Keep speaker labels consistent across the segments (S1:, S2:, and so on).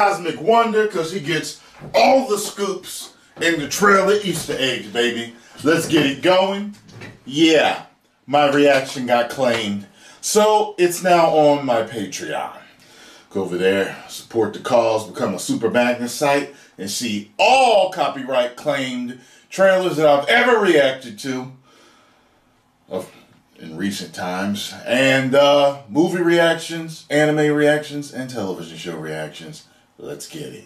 S1: Cosmic Wonder because he gets all the scoops in the trailer Easter eggs, baby. Let's get it going. Yeah, my reaction got claimed. So it's now on my Patreon. Go over there, support the cause, become a Super Magnus site, and see all copyright claimed trailers that I've ever reacted to in recent times, and movie reactions, anime reactions, and television show reactions. Let's get it.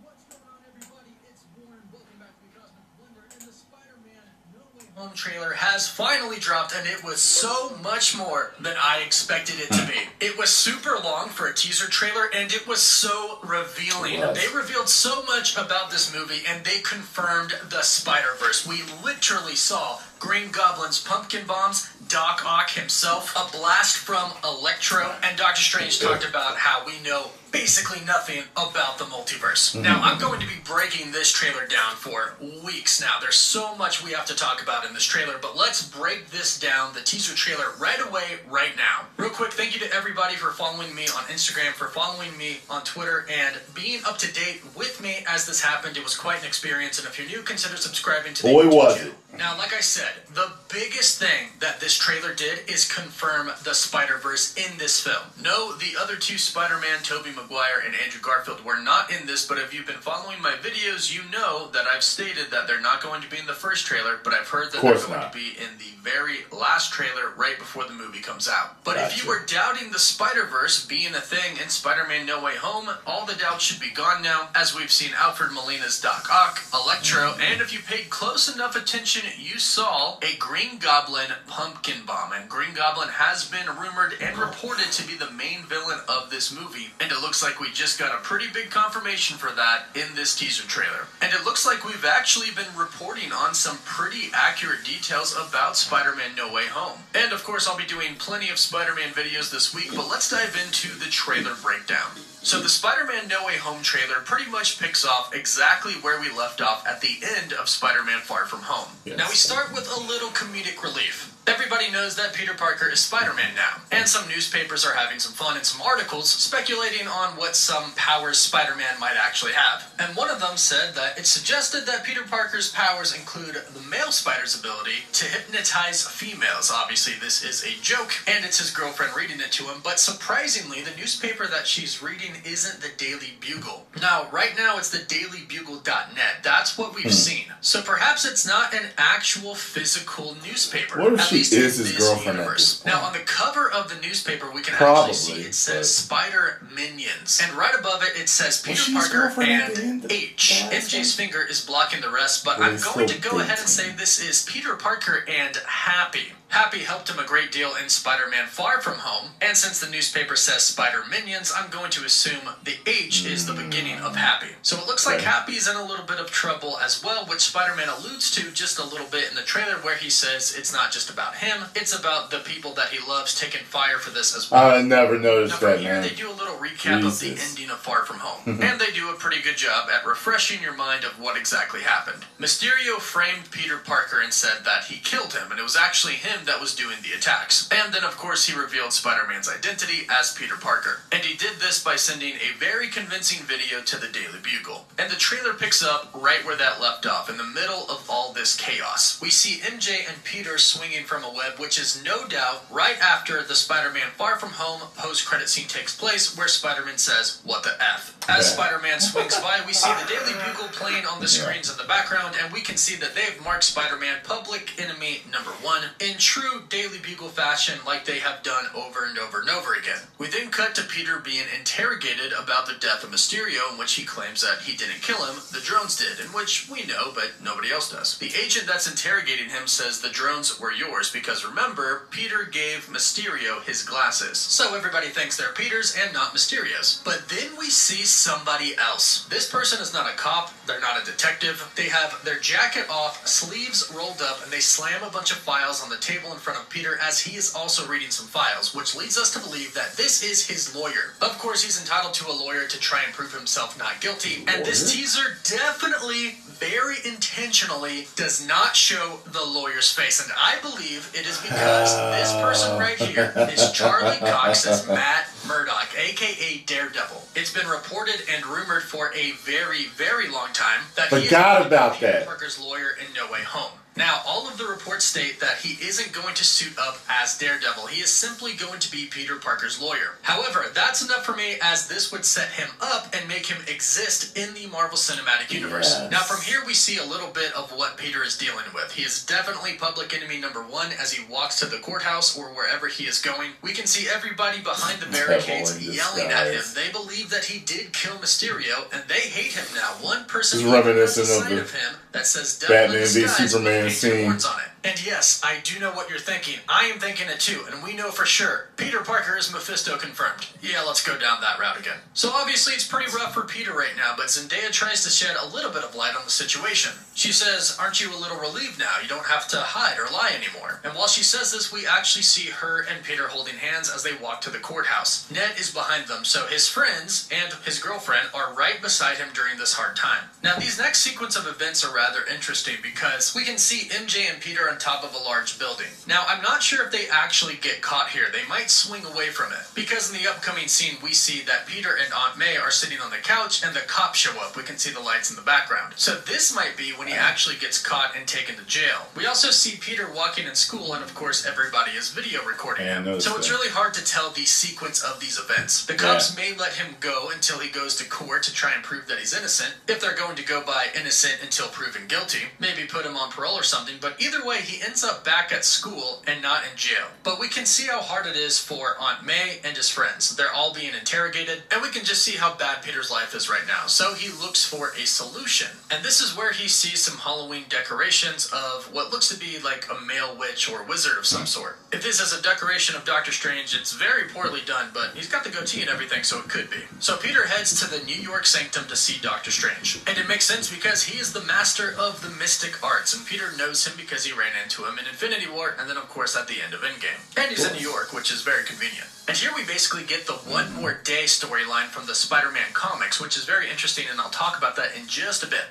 S2: What's going on, everybody? It's Warren. Welcome back to the Cosmic Wonder. And the Spider-Man No Way Home trailer has finally dropped, and it was so much more than I expected it to be. It was super long for a teaser trailer, and it was so revealing. They revealed so much about this movie, and they confirmed the Spider-Verse. We literally saw Green Goblin's pumpkin bombs, Doc Ock himself, a blast from Electro, and Doctor Strange talked about how we know basically nothing about the multiverse. Now, I'm going to be breaking this trailer down for weeks now. There's so much we have to talk about in this trailer, but let's break this down, the teaser trailer, right away, right now. Real quick, thank you to everybody for following me on Instagram, for following me on Twitter, and being up to date with me as this happened. It was quite an experience, and if you're new, consider subscribing to the YouTube channel. Now, like I said, the biggest thing that this trailer did is confirm the Spider-Verse in this film. No, the other two Spider-Man, Tobey Maguire and Andrew Garfield, were not in this, but if you've been following my videos, you know that I've stated that they're not going to be in the first trailer, but I've heard that they're going to be in the very last trailer right before the movie comes out. But if you were doubting the Spider-Verse being a thing in Spider-Man No Way Home, all the doubts should be gone now, as we've seen Alfred Molina's Doc Ock, Electro, and if you paid close enough attention, you saw a Green Goblin pumpkin bomb, and Green Goblin has been rumored and reported to be the main villain of this movie, and it looks like we just got a pretty big confirmation for that in this teaser trailer. And it looks like we've actually been reporting on some pretty accurate details about Spider-Man No Way Home. And of course, I'll be doing plenty of Spider-Man videos this week, but let's dive into the trailer breakdown. So the Spider-Man No Way Home trailer pretty much picks off exactly where we left off at the end of Spider-Man Far From Home. Yes. Now we start with a little comedic relief. Everybody knows that Peter Parker is Spider-Man now, and some newspapers are having some fun and some articles speculating on what some powers Spider-Man might actually have. And one of them said that it suggested that Peter Parker's powers include the male Spider's ability to hypnotize females. Obviously this is a joke, and it's his girlfriend reading it to him, but surprisingly the newspaper that she's reading isn't the Daily Bugle. Now, right now it's the dailybugle.net. That's what we've seen. So perhaps it's not an actual physical newspaper.
S1: What if she is his girlfriend?
S2: Now, on the cover of the newspaper, we can actually see it says Spider Minions. And right above it, it says Peter Parker and H. MJ's finger is blocking the rest, but I'm going to go ahead and say this is Peter Parker and Happy. Happy helped him a great deal in Spider-Man Far From Home, and since the newspaper says Spider Minions, I'm going to assume the H is the beginning of Happy. So it looks like Happy's in a little bit of trouble as well, which Spider-Man alludes to just a little bit in the trailer where he says it's not just about him, it's about the people that he loves taking fire for this as well.
S1: I never noticed that,
S2: man. They do a little recap of the ending of Far From Home, and they do a pretty good job at refreshing your mind of what exactly happened. Mysterio framed Peter Parker and said that he killed him, and it was actually him that was doing the attacks. And then of course he revealed Spider-Man's identity as Peter Parker. And he did this by sending a very convincing video to the Daily Bugle. And the trailer picks up right where that left off, in the middle of all this chaos. We see MJ and Peter swinging from a web, which is no doubt right after the Spider-Man Far From Home post-credit scene takes place, where Spider-Man says, "What the F?" As Spider-Man swings by, we see the Daily Bugle playing on the screens in the background, and we can see that they've marked Spider-Man public enemy #1 in true Daily Bugle fashion, like they have done over and over and over again. We then cut to Peter being interrogated about the death of Mysterio, in which he claims that he didn't kill him, the drones did, in which we know, but nobody else does. The agent that's interrogating him says the drones were yours, because remember, Peter gave Mysterio his glasses. So everybody thinks they're Peter's and not Mysterio's. But then we see somebody else. This person is not a cop, they're not a detective, they have their jacket off, sleeves rolled up, and they slam a bunch of files on the table in front of Peter as he is also reading some files, which leads us to believe that this is his lawyer. Of course, he's entitled to a lawyer to try and prove himself not guilty, and this teaser definitely very intentionally does not show the lawyer's face, and I believe it is because this person right here is Charlie Cox's Matt Murdock, aka Daredevil. It's been reported and rumored for a very, very long time that he is Peter Parker's lawyer in No Way Home. Now, all of the reports state that he isn't going to suit up as Daredevil. He is simply going to be Peter Parker's lawyer. However, that's enough for me, as this would set him up and make him exist in the Marvel Cinematic Universe. Yes. Now, from here we see a little bit of what Peter is dealing with. He is definitely public enemy number one as he walks to the courthouse or wherever he is going. We can see everybody behind the barricades yelling at him. They believe that he did kill Mysterio, and they hate him now. One person
S1: is reminiscent
S2: of
S1: the
S2: of him that says
S1: Batman v Superman scene.
S2: On it. And yes, I do know what you're thinking. I am thinking it too, and we know for sure. Peter Parker is Mephisto confirmed. Yeah, let's go down that route again. So obviously it's pretty rough for Peter right now, but Zendaya tries to shed a little bit of light on the situation. She says, "Aren't you a little relieved now? You don't have to hide or lie anymore." And while she says this, we actually see her and Peter holding hands as they walk to the courthouse. Ned is behind them, so his friends and his girlfriend are right beside him during this hard time. Now, these next sequence of events are rather interesting because we can see MJ and Peter on top of a large building. Now, I'm not sure if they actually get caught here. They might swing away from it, because in the upcoming scene we see that Peter and Aunt May are sitting on the couch and the cops show up. We can see the lights in the background. So this might be when he actually gets caught and taken to jail. We also see Peter walking in school, and of course everybody is video recording him. So it's really hard to tell the sequence of these events. The cops may let him go until he goes to court to try and prove that he's innocent. If they're going to go by innocent until proven guilty, maybe put him on parole or something, but either way he ends up back at school and not in jail. But we can see how hard it is for Aunt May and his friends. They're all being interrogated, and we can just see how bad Peter's life is right now. So he looks for a solution. And this is where he sees some Halloween decorations of what looks to be like a male witch or wizard of some sort. If this is a decoration of Doctor Strange, it's very poorly done, but he's got the goatee and everything, so it could be. So Peter heads to the New York Sanctum to see Doctor Strange. And it makes sense because he is the master of the mystic arts, and Peter knows him because he ran into him in Infinity War, and then of course at the end of Endgame. And he's in New York, which is very convenient. And here we basically get the One More Day storyline from the Spider-Man comics, which is very interesting, and I'll talk about that in just a bit.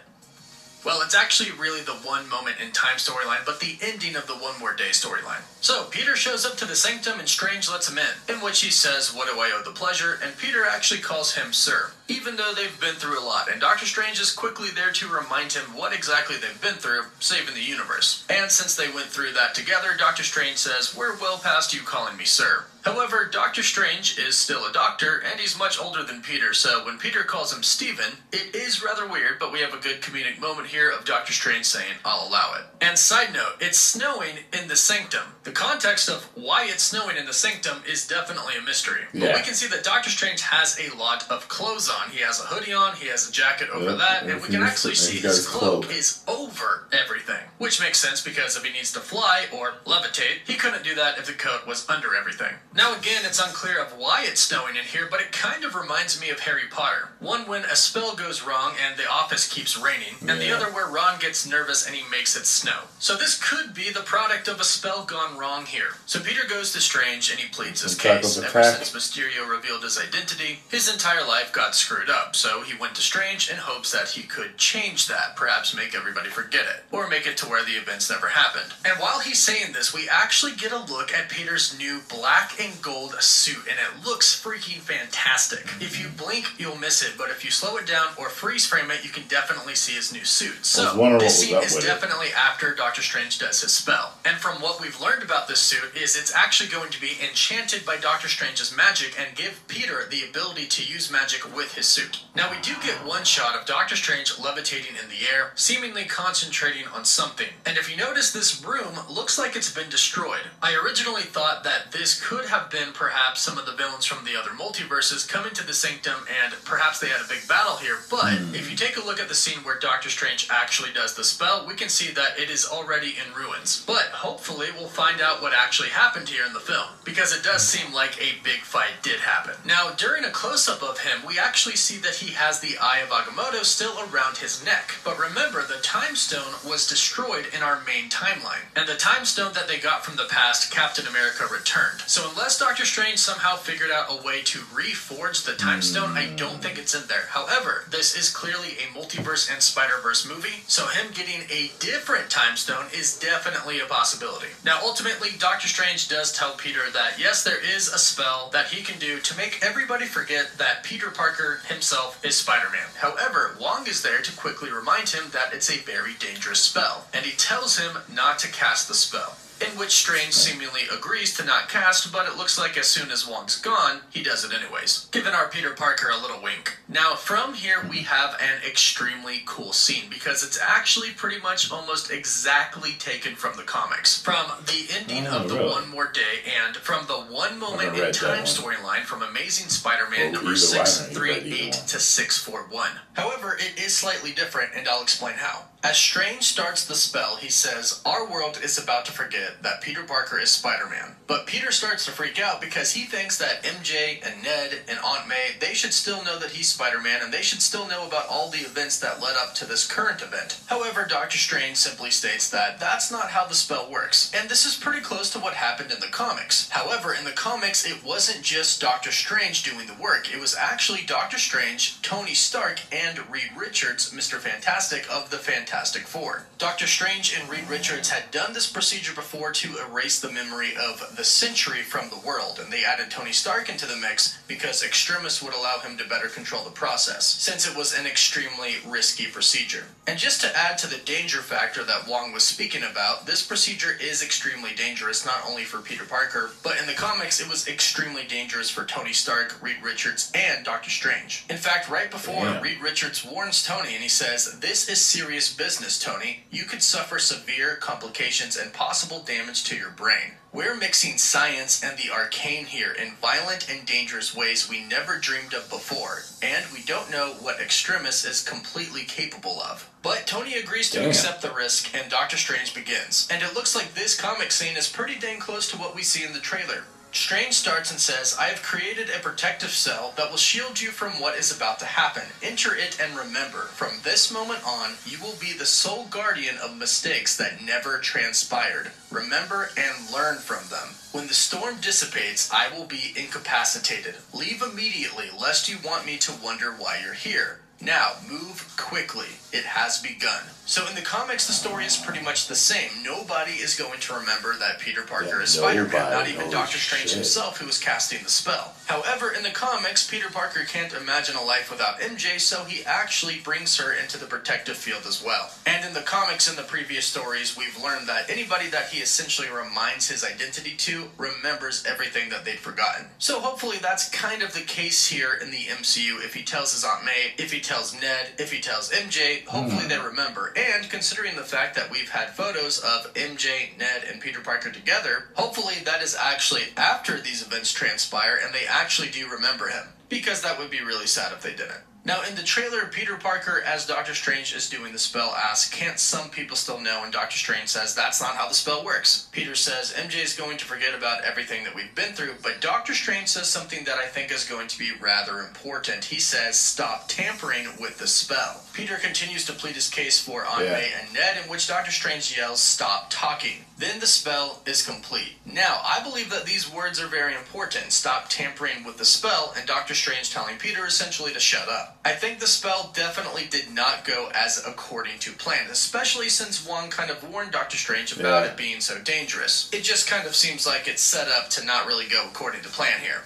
S2: Well, it's actually really the One Moment in Time storyline, but the ending of the One More Day storyline. So, Peter shows up to the Sanctum and Strange lets him in which he says, "What do I owe the pleasure?" And Peter actually calls him Sir, even though they've been through a lot, and Doctor Strange is quickly there to remind him what exactly they've been through, saving the universe. And since they went through that together, Doctor Strange says, "We're well past you calling me Sir." However, Doctor Strange is still a doctor, and he's much older than Peter, so when Peter calls him Stephen, it is rather weird, but we have a good comedic moment here of Doctor Strange saying, "I'll allow it." And side note, it's snowing in the Sanctum. The context of why it's snowing in the Sanctum is definitely a mystery. But we can see that Doctor Strange has a lot of clothes on. He has a hoodie on, he has a jacket over that, and we can actually see his cloak is over everything. Which makes sense because if he needs to fly or levitate, he couldn't do that if the coat was under everything. Now again, it's unclear of why it's snowing in here, but it kind of reminds me of Harry Potter. One when a spell goes wrong and the office keeps raining, and the other where Ron gets nervous and he makes it snow. So this could be the product of a spell gone wrong here. So Peter goes to Strange and he pleads his case. Ever since Mysterio revealed his identity, his entire life got screwed up, so he went to Strange in hopes that he could change that, perhaps make everybody forget it, or make it to where the events never happened. And while he's saying this, we actually get a look at Peter's new black and gold suit, and it looks freaking fantastic. If you blink, you'll miss it, but if you slow it down or freeze frame it, you can definitely see his new suit. So this scene is definitely after Doctor Strange does his spell. And from what we've learned about this suit is it's actually going to be enchanted by Doctor Strange's magic and give Peter the ability to use magic with his suit. Now we do get one shot of Doctor Strange levitating in the air, seemingly concentrating on something. And if you notice, this room looks like it's been destroyed. I originally thought that this could have been perhaps some of the villains from the other multiverses come into the Sanctum and perhaps they had a big battle here, but if you take a look at the scene where Doctor Strange actually does the spell, we can see that it is already in ruins. But hopefully we'll find out what actually happened here in the film, because it does seem like a big fight did happen. Now, during a close-up of him, we actually see that he has the Eye of Agamotto still around his neck. But remember, the Time Stone was destroyed destroyed in our main timeline. And the time stone that they got from the past, Captain America returned. So unless Doctor Strange somehow figured out a way to reforge the time stone, I don't think it's in there. However, this is clearly a multiverse and Spider-Verse movie, so him getting a different time stone is definitely a possibility. Now ultimately, Doctor Strange does tell Peter that yes, there is a spell that he can do to make everybody forget that Peter Parker himself is Spider-Man. However, Wong is there to quickly remind him that it's a very dangerous spell, and he tells him not to cast the spell. In which Strange seemingly agrees to not cast, but it looks like as soon as Wong's gone, he does it anyways, giving our Peter Parker a little wink. Now from here we have an extremely cool scene, because it's actually pretty much almost exactly taken from the comics. From the ending of the One More Day, and from the One Moment in Time storyline from Amazing Spider-Man number 638 to 641. However, it is slightly different, and I'll explain how. As Strange starts the spell, he says, our world is about to forget that Peter Parker is Spider-Man. But Peter starts to freak out because he thinks that MJ and Ned and Aunt May, they should still know that he's Spider-Man, and they should still know about all the events that led up to this current event. However, Doctor Strange simply states that that's not how the spell works, and this is pretty close to what happened in the comics. However, in the comics, it wasn't just Doctor Strange doing the work. It was actually Doctor Strange, Tony Stark, and Reed Richards, Mr. Fantastic of the Fantastic Four. Doctor Strange and Reed Richards had done this procedure before to erase the memory of the Century from the world, and they added Tony Stark into the mix because Extremis would allow him to better control the process, since it was an extremely risky procedure. And just to add to the danger factor that Wong was speaking about, this procedure is extremely dangerous not only for Peter Parker, but in the comics it was extremely dangerous for Tony Stark, Reed Richards, and Doctor Strange. In fact, right before, Reed Richards warns Tony and he says, "This is serious business, Tony. You could suffer severe complications and possible damage to your brain. We're mixing science and the arcane here in violent and dangerous ways we never dreamed of before, and we don't know what Extremis is completely capable of." But Tony agrees to accept the risk, and Doctor Strange begins. And it looks like this comic scene is pretty dang close to what we see in the trailer. Strange starts and says, "I have created a protective cell that will shield you from what is about to happen. Enter it and remember, from this moment on, you will be the sole guardian of mistakes that never transpired. Remember and learn from them. When the storm dissipates, I will be incapacitated. Leave immediately, lest you want me to wonder why you're here. Now, move quickly. It has begun." So in the comics, the story is pretty much the same. Nobody is going to remember that Peter Parker is Spider-Man, not even Doctor Strange himself, who was casting the spell. However, in the comics, Peter Parker can't imagine a life without MJ, so he actually brings her into the protective field as well. And in the comics, in the previous stories, we've learned that anybody that he essentially reminds his identity to remembers everything that they'd forgotten. So hopefully that's kind of the case here in the MCU. If he tells his Aunt May, if he tells Ned, if he tells MJ, hopefully they remember. And considering the fact that we've had photos of MJ, Ned, and Peter Parker together, hopefully that is actually after these events transpire and they actually do remember him. Because that would be really sad if they didn't. Now, in the trailer, Peter Parker, as Doctor Strange is doing the spell, asks, "Can't some people still know?" And Doctor Strange says, "That's not how the spell works." Peter says, "MJ is going to forget about everything that we've been through," but Doctor Strange says something that I think is going to be rather important. He says, "Stop tampering with the spell." Peter continues to plead his case for Aunt May and Ned, in which Doctor Strange yells, "Stop talking." Then the spell is complete. Now, I believe that these words are very important. Stop tampering with the spell, and Doctor Strange telling Peter essentially to shut up. I think the spell definitely did not go as according to plan, especially since Wong kind of warned Doctor Strange about it being so dangerous. It just kind of seems like it's set up to not really go according to plan here.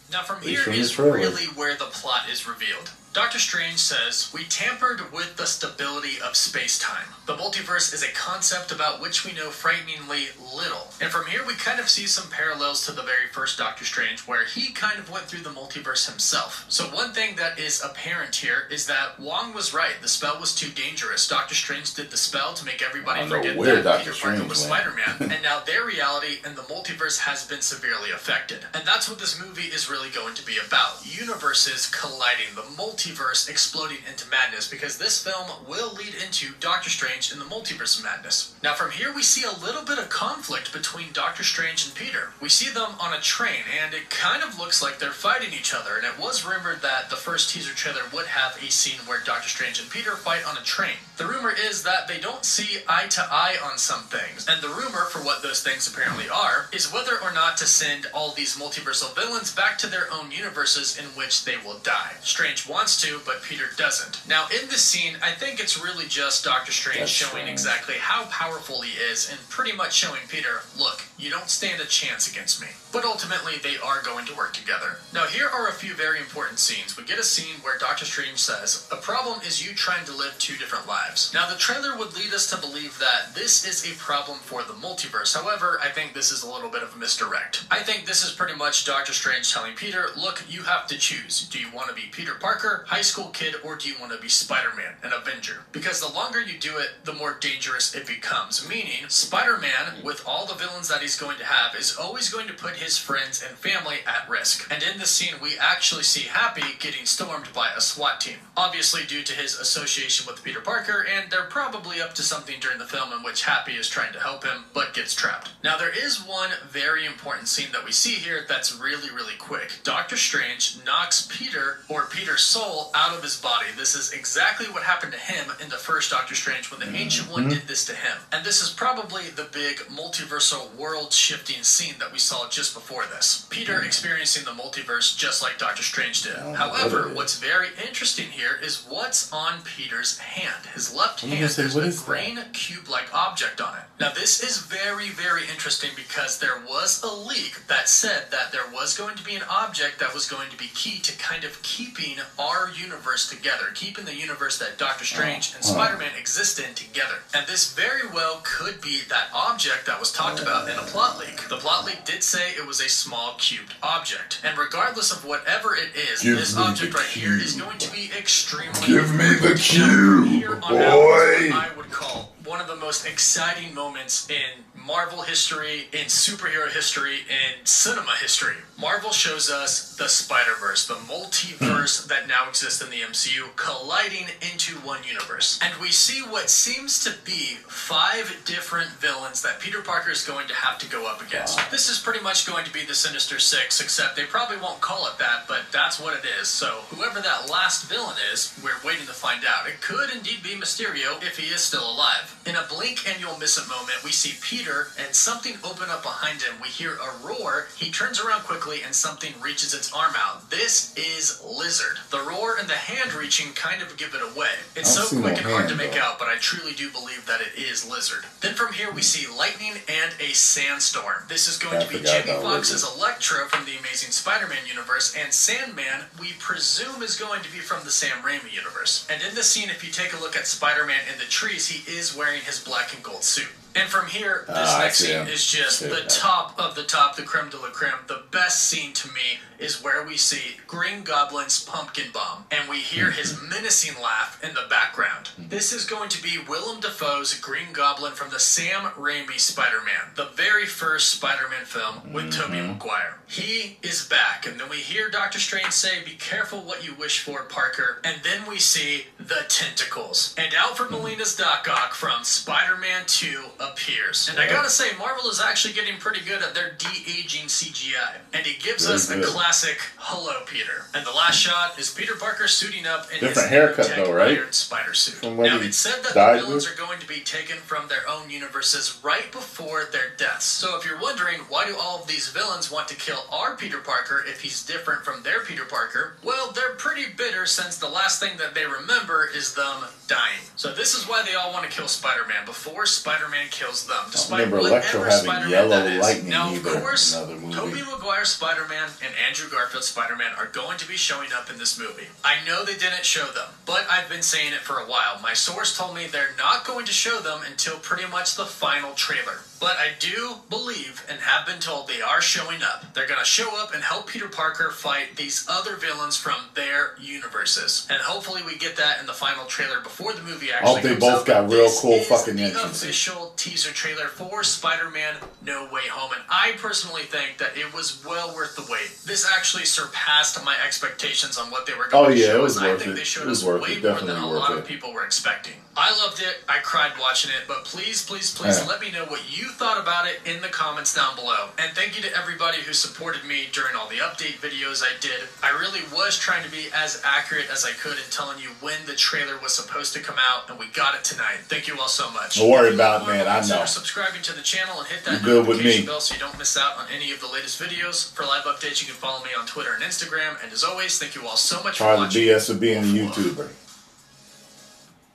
S2: Now from here is really where the plot is revealed. Doctor Strange says, "We tampered with the stability of space-time. The multiverse is a concept about which we know frighteningly little." And from here we kind of see some parallels to the very first Doctor Strange, where he kind of went through the multiverse himself. So one thing that is apparent here is that Wong was right. The spell was too dangerous. Doctor Strange did the spell to make everybody forget that Peter Parker was Spider-Man. And now their reality and the multiverse has been severely affected. And that's what this movie is really going to be about. Universes colliding, the multiverse exploding into madness, because this film will lead into Doctor Strange in the Multiverse of Madness. Now from here we see a little bit of conflict between Doctor Strange and Peter. We see them on a train, and it kind of looks like they're fighting each other, and it was rumored that the first teaser trailer would have a scene where Doctor Strange and Peter fight on a train. The rumor is that they don't see eye to eye on some things, and the rumor for what those things apparently are is whether or not to send all these multiversal villains back to their own universes in which they will die. Strange wants to, but Peter doesn't. Now in this scene, I think it's really just Doctor Strange showing exactly how powerful he is and pretty much showing Peter, look, you don't stand a chance against me. But ultimately, they are going to work together. Now here are a few very important scenes. We get a scene where Doctor Strange says, "A problem is you trying to live two different lives." Now the trailer would lead us to believe that this is a problem for the multiverse. However, I think this is a little bit of a misdirect. I think this is pretty much Doctor Strange telling Peter, look, you have to choose. Do you want to be Peter Parker, high school kid, or do you want to be Spider-Man, an Avenger? Because the longer you do it, the more dangerous it becomes. Meaning, Spider-Man, with all the villains that he's going to have, is always going to put his friends and family at risk. And in this scene, we actually see Happy getting stormed by a SWAT team. Obviously due to his association with Peter Parker, and they're probably up to something during the film in which Happy is trying to help him, but gets trapped. Now there is one very important scene that we see here that's really, really quick. Doctor Strange knocks Peter, or Peter's soul, out of his body. This is exactly what happened to him in the first Doctor Strange when the Ancient One did this to him. And this is probably the big multiversal world-shifting scene that we saw just before this. Peter experiencing the multiverse just like Doctor Strange did. However, what's very interesting here is what's on Peter's hand. His left hand, there's a green cube-like object on it. Now this is very, very interesting because there was a leak that said that there was going to be an object that was going to be key to kind of keeping our universe together, keeping the universe that Doctor Strange and Spider-Man exist in together. And this very well could be that object that was talked about in a plot leak. The plot leak did say it was a small cubed object. And regardless of whatever it is, this object right here is going to be extremely
S1: Give me the cube, boy!
S2: I would call one of the most exciting moments in Marvel history, in superhero history, in cinema history. Marvel shows us the Spider-Verse, the multiverse that now exists in the MCU, colliding into one universe. And we see what seems to be 5 different villains that Peter Parker is going to have to go up against. This is pretty much going to be the Sinister Six, except they probably won't call it that, but that's what it is. So whoever that last villain is, we're waiting to find out. It could indeed be Mysterio if he is still alive. In a blink and you'll miss it moment, we see Peter and something open up behind him. We hear a roar, he turns around quickly and something reaches its arm out. This is Lizard. The roar and the hand reaching kind of give it away. It's so quick and hard to make out, but I truly do believe that it is Lizard. Then from here we see lightning and a sandstorm. This is going to be Jamie Foxx's Electro from the Amazing Spider-Man universe, and Sandman we presume is going to be from the Sam Raimi universe. And in this scene, if you take a look at Spider-Man in the trees, he is wearing his black and gold suit. And from here, this next scene is just the top of the top, the creme de la creme. The best scene to me is where we see Green Goblin's pumpkin bomb, and we hear his menacing laugh in the background. This is going to be Willem Dafoe's Green Goblin from the Sam Raimi Spider-Man, the very first Spider-Man film with Tobey Maguire. He is back, and then we hear Doctor Strange say, "Be careful what you wish for, Parker," and then we see the tentacles. And Alfred Molina's Doc Ock from Spider-Man 2 appears. And I gotta say, Marvel is actually getting pretty good at their de-aging CGI. And he gives us a classic "Hello, Peter." And the last shot is Peter Parker suiting up in his haircut though, right? Iron spider suit. Now it's said that the villains are going to be taken from their own universes right before their deaths. So if you're wondering, why do all of these villains want to kill our Peter Parker if he's different from their Peter Parker? Well, they're pretty bitter since the last thing that they remember is them dying. So this is why they all want to kill Spider-Man before Spider-Man kills them, despite whatever Spider-Man that is. Now, of course, Tobey Maguire's Spider-Man and Andrew Garfield's Spider-Man are going to be showing up in this movie. I know they didn't show them, but I've been saying it for a while. My source told me they're not going to show them until pretty much the final trailer. But I do believe and have been told they are showing up. They're going to show up and help Peter Parker fight these other villains from their universes. And hopefully we get that in the final trailer before the movie actually comes out.
S1: I hope they both got real cool fucking
S2: entrances.
S1: entrances.
S2: The official teaser trailer for Spider-Man No Way Home. And I personally think that it was well worth the wait. This actually surpassed my expectations on what they were going to show.
S1: It was worth
S2: I think
S1: it.
S2: they showed
S1: It
S2: us
S1: was worth
S2: way
S1: it.
S2: more
S1: Definitely
S2: than a
S1: worth
S2: lot
S1: it.
S2: of people were expecting. I loved it. I cried watching it. But please, please, please let me know what you thought about it in the comments down below. And thank you to everybody who supported me during all the update videos I did. I really was trying to be as accurate as I could in telling you when the trailer was supposed to come out, and we got it tonight. Thank you all so much.
S1: Don't worry about it, man. I know.
S2: Consider subscribing to the channel and hit that
S1: You're good with
S2: notification
S1: me.
S2: bell so you don't miss out on any of the latest videos. For live updates, you can follow me on Twitter and Instagram. And as always, thank you all so much for
S1: Part of
S2: watching.
S1: the BS of being a YouTuber.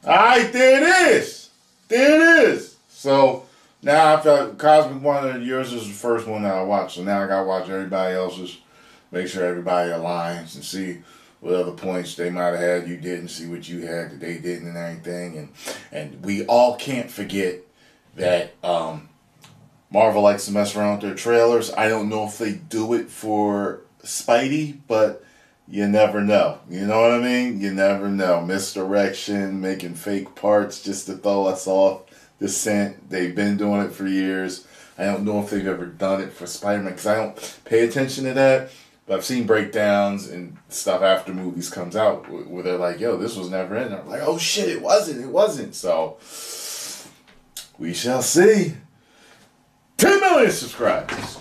S1: Alright, there it is. There it is. So now I felt Cosmic Wonder, yours is the first one that I watched. So now I gotta watch everybody else's. Make sure everybody aligns and see what other points they might have had you didn't, see what you had that they didn't and everything. And we all can't forget that Marvel likes to mess around with their trailers. I don't know if they do it for Spidey, but you never know. You know what I mean? You never know. Misdirection, making fake parts just to throw us off the scent. They've been doing it for years. I don't know if they've ever done it for Spider-Man because I don't pay attention to that. But I've seen breakdowns and stuff after movies comes out where they're like, yo, this was never in there. I'm like, oh shit, it wasn't. So, we shall see. 10 million subscribers.